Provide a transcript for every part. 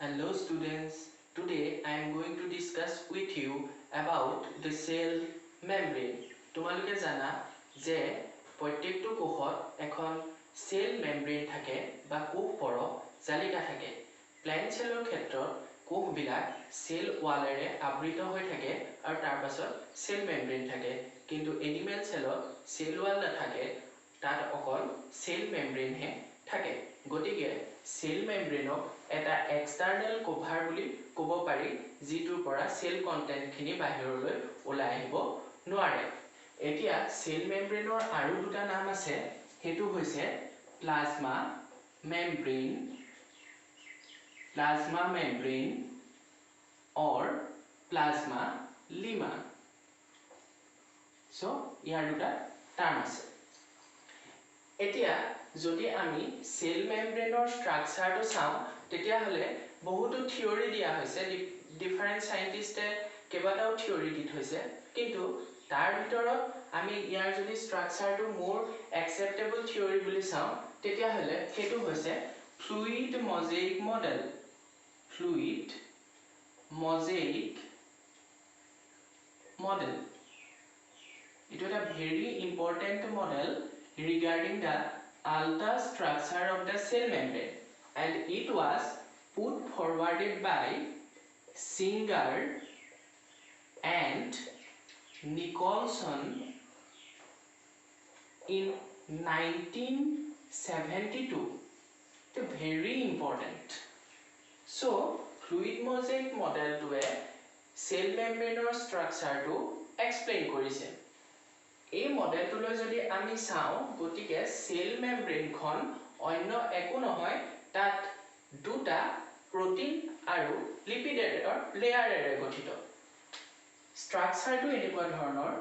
Hello students, today I am going to discuss with you about the cell membrane. তোমালোকে জানা যে প্ৰত্যেকটো কোষত এখন সেল মেমব্ৰেন থাকে বা কোষ পৰক জালিকা থাকে। প্লান্ট সেলৰ ক্ষেত্ৰত কোষবিলাক সেল ওয়ালেৰে আবৃত হৈ থাকে আৰু তাৰ পাছত সেল মেমব্ৰেন থাকে। কিন্তু এনিমেল সেলত সেল ওয়াল নাথাকে, তাত অকল সেল মেমব্ৰেনহে থাকে। গতিকে সেল মেমব্ৰেনক এটা এক্সটাৰ্নাল কভাৰ বুলি ক'ব পাৰি, যিটোৰ পৰা সেল কন্টেন্টখিনি বাহিৰলৈ ওলাই আহিব নোৱাৰে। এতিয়া সেল মেমব্ৰেনৰ আৰু দুটা নাম আছে, হেতু হৈছে plasma membrane or plasmalemma. So ইয়াৰ দুটা টাৰ্ম আছে। এতিয়া যদি আমি সেল মেমব্ৰেনৰ স্ট্ৰাকচাৰটো চাওঁ, তেতিয়া হলে বহুতো থিওৰি দিয়া হৈছে, ডিফাৰেন্ট সাইন্টিস্টে কেইবাটাও থিওৰি দি থৈছে, কিন্তু তাৰ ভিতৰত আমি ইয়াৰ যদি স্ট্ৰাকচাৰটো মোৰ একসেপ্টেবল থিওৰি বুলি চাওঁ, তেতিয়া হলে হেতু হৈছে fluid mosaic model. It is a very important model regarding the ultra structure of the cell membrane, and it was put forwarded by Singer and Nicholson in 1972. It is very important. So fluid mosaic model to a cell membrane structure to explain কৰিছে। এই মডেলটোলৈ যদি আমি চাওঁ, গতিকে cell মেমব্ৰেনখন অন্য একো নহয়, তাত দুটা প্ৰোটিন আৰু লিপিডৰ লেয়াৰেৰে গঠিত। স্ট্ৰাকচাৰটো এনেকুৱা ধৰণৰ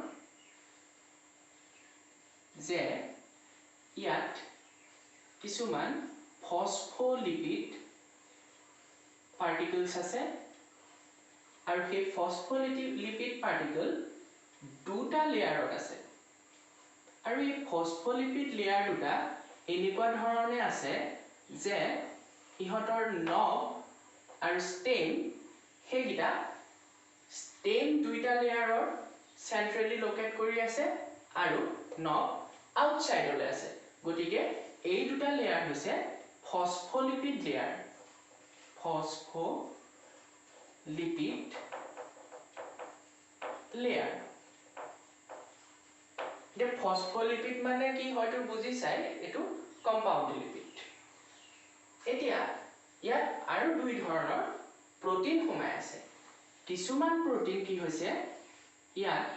যে ইয়াত কিছুমান ফসফোলিপিড পাৰ্টিকলছ আছে, আৰু সেই ফসফোলিপিড পাৰ্টিকল দুটা লেয়াৰত আছে, আৰু এই ফসফোলিপিড লেয়াৰ দুটা এনেকুৱা ধৰণে আছে যে ইহঁতৰ নব আৰু ষ্টেম, সেইগিটা ষ্টেম দুইটা লেয়াৰৰ সেন্ট্ৰেলি লোকেট কৰি আছে আৰু নব আউটসাইডলৈ আছে। গতিকে এই দুটা লেয়াৰ হৈছে ফসফোলিপিড লেয়াৰ। ফসফোলিপিড মানে কি হয়তো বুজি চাই, এটো কম্পাউন্ড লিপিড। এতিয়া ইয়াত আৰু দুই ধৰণৰ প্ৰোটিন সোমাই আছে। কিছুমান প্ৰোটিন কি হৈছে, ইয়াত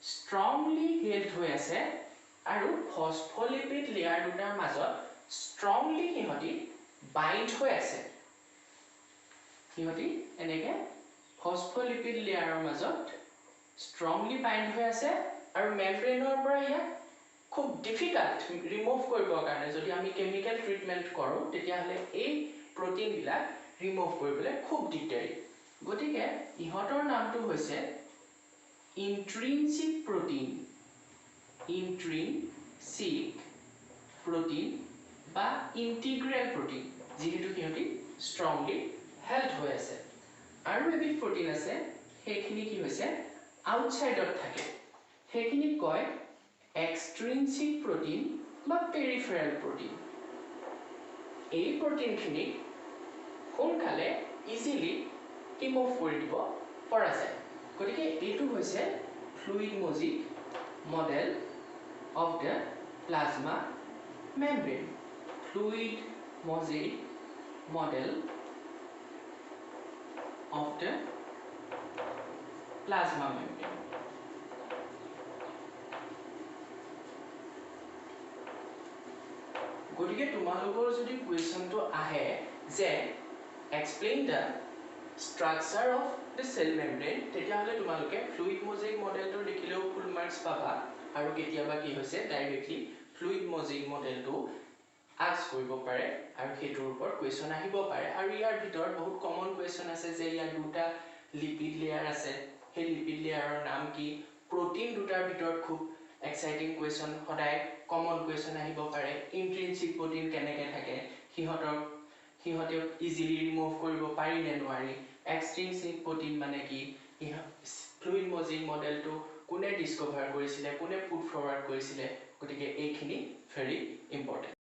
স্ট্ৰংলি হেল্ড হৈ আছে, আৰু ফসফোলিপিড লেয়াৰ দুটাৰ মাজত স্ট্ৰংলি সিহঁতি বাইন্ড হৈ আছে। সিহঁতি এনেকে ফসফোলিপিড লেয়াৰৰ মাজত স্ট্ৰংলি বাইন্ড হৈ আছে, আৰু মেমব্ৰেনৰ পৰা ইয়াক খুব ডিফিকাল্ট ৰিমুভ কৰিবৰ কাৰণে যদি আমি কেমিকেল ট্ৰিটমেন্ট কৰোঁ, তেতিয়া হলে এই প্ৰোটিন বিলাক ৰিমুভ কৰিবলৈ খুব দিগদাৰি। গতিকে ইহঁতৰ নামটো হৈছে ইন্ট্ৰিনসিক প্ৰোটিন বা ইন্টিগ্ৰেল প্ৰোটিন, যিহেতু সিহঁতি স্ট্ৰংলি হেল্ড হৈ আছে। আৰু এবিধ প্ৰোটিন আছে, সেইখিনি কি হৈছে আউটসাইডত থাকে, সেইখিনি কয় এক্সট্ৰিনসিক প্ৰোটিন বা পেৰিফেৰাল প্ৰোটিন। এই প্ৰোটিনখিনি সোনকালে ইজিলি ৰিমুভ কৰি দিব পৰা যায়। গতিকে এইটো হৈছে fluid mosaic model of the plasma membrane. Fluid mosaic model of the plasma membrane. গতিকে তোমালোকৰ যদি কোৱেশ্চনটো আহে যে explain the structure of the cell membrane, তেতিয়া হলে তোমালোকে ফ্লুইড মজাইক মডেলটো লিখিলেও ফুল মাৰ্কস পাবা, আৰু কেতিয়াবা কি হৈছে ডাইৰেক্টলি ফ্লুইড মজাইক মডেলটো আস্ক কৰিব পাৰে, আৰু হেতুৰ ওপৰত কোৱেশ্চন আহিব পাৰে। আৰু ইয়াৰ ভিতৰত বহুত কমন কোৱেশ্চন আছে যে ইয়াৰ দুটা লিপিড লেয়াৰ আছে, সেই লিপিড লেয়াৰৰ নাম কি, প্ৰোটিন দুটাৰ ভিতৰত খুব এক্সাইটিং কোৱেশ্চন, সদায় কমন কোৱেশ্চন আহিব পাৰে। ইন্ট্ৰিনসিক প্ৰোটিন কেনেকৈ থাকে, সিহঁতৰ সিহঁতে ইজিলি ৰিমুভ কৰিব পাৰি নে নোৱাৰি, এক্সট্ৰিনসিক প্ৰটিন মানে কি, ফ্লুইড মজিক মডেলটো কোনে ডিস্কভাৰ কৰিছিলে, কোনে পুট ফৰৱাৰ্ড কৰিছিলে, গতিকে এইখিনি ভেৰি ইম্পৰ্টেণ্ট।